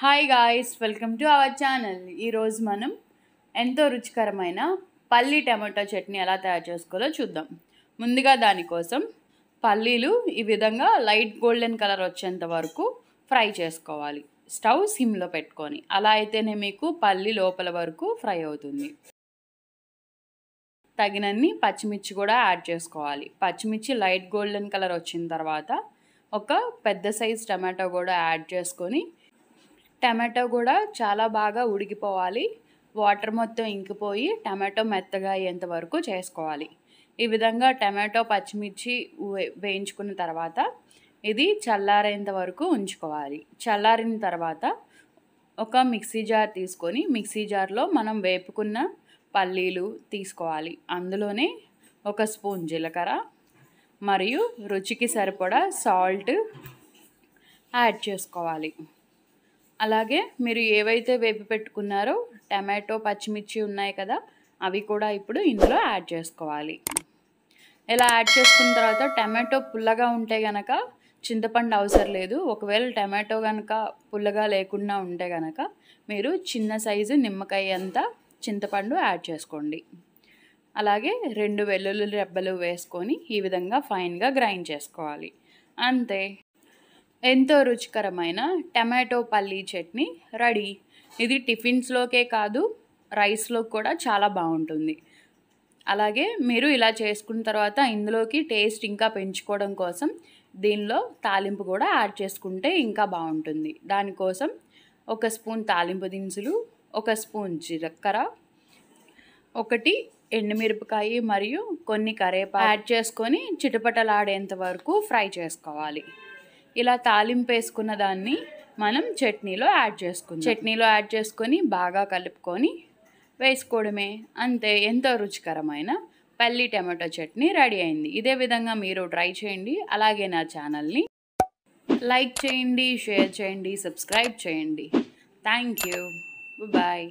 Hi guys, welcome to our channel. ఈరోజు మనం ఎంతో రుచికరమైన పల్లి టమాటో చట్నీ ఎలా తయారు చేసుకోవాలో చూద్దాం. ముందుగా దానికోసం పల్లీలు ఈ విధంగా లైట్ గోల్డెన్ కలర్ వచ్చేంత వరకు ఫ్రై చేసుకోవాలి. స్టవ్ సిమ్లో పెట్టుకొని, అలా అయితేనే మీకు పల్లి లోపల వరకు ఫ్రై అవుతుంది. తగినన్ని పచ్చిమిర్చి కూడా యాడ్ చేసుకోవాలి. పచ్చిమిర్చి లైట్ గోల్డెన్ కలర్ వచ్చిన తర్వాత ఒక పెద్ద సైజ్ టమాటో కూడా యాడ్ చేసుకొని, టమాటో కూడా చాలా బాగా ఉడికిపోవాలి. వాటర్ మొత్తం ఇంకిపోయి టమాటో మెత్తగా అయ్యేంత వరకు చేసుకోవాలి. ఈ విధంగా టమాటో పచ్చిమిర్చి వేయించుకున్న తర్వాత ఇది చల్లారేంత వరకు ఉంచుకోవాలి. చల్లారిన తర్వాత ఒక మిక్సీ జార్ తీసుకొని, మిక్సీ జార్లో మనం వేపుకున్న పల్లీలు తీసుకోవాలి. అందులోనే ఒక స్పూన్ జీలకర్ర మరియు రుచికి సరిపడా సాల్ట్ యాడ్ చేసుకోవాలి. అలాగే మీరు ఏవైతే వేపి పెట్టుకున్నారో టమాటో పచ్చిమిర్చి ఉన్నాయి కదా, అవి కూడా ఇప్పుడు ఇందులో యాడ్ చేసుకోవాలి. ఇలా యాడ్ చేసుకున్న తర్వాత టమాటో పుల్లగా ఉంటే కనుక చింతపండు అవసరం లేదు. ఒకవేళ టమాటో కనుక పుల్లగా లేకుండా ఉంటే కనుక మీరు చిన్న సైజు నిమ్మకాయ అంత చింతపండు యాడ్ చేసుకోండి. అలాగే 2 వెల్లుల్లి రెబ్బలు వేసుకొని ఈ విధంగా ఫైన్గా గ్రైండ్ చేసుకోవాలి. అంతే, ఎంతో రుచికరమైన టమాటో పల్లీ చట్నీ రెడీ. ఇది టిఫిన్స్లోకే కాదు, రైస్లో కూడా చాలా బాగుంటుంది. అలాగే మీరు ఇలా చేసుకున్న తర్వాత ఇందులోకి టేస్ట్ ఇంకా పెంచుకోవడం కోసం దీనిలో తాలింపు కూడా యాడ్ చేసుకుంటే ఇంకా బాగుంటుంది. దానికోసం 1 స్పూన్ తాలింపు దినుసులు, 1 స్పూన్ జీలకర్ర, 1 ఎండుమిరపకాయ మరియు కొన్ని కరివేపాకు యాడ్ చేసుకొని చిటపటలాడేంత వరకు ఫ్రై చేసుకోవాలి. ఇలా తాలింపు వేసుకున్న దాన్ని మనం చట్నీలో యాడ్ చేసుకొని బాగా కలుపుకొని వేసుకోవడమే. అంతే, ఎంతో రుచికరమైన పల్లి టమాటో చట్నీ రెడీ అయింది. ఇదే విధంగా మీరు ట్రై చేయండి. అలాగే నా ఛానల్ని లైక్ చేయండి, షేర్ చేయండి, సబ్స్క్రైబ్ చేయండి. Thank you. బాయ్.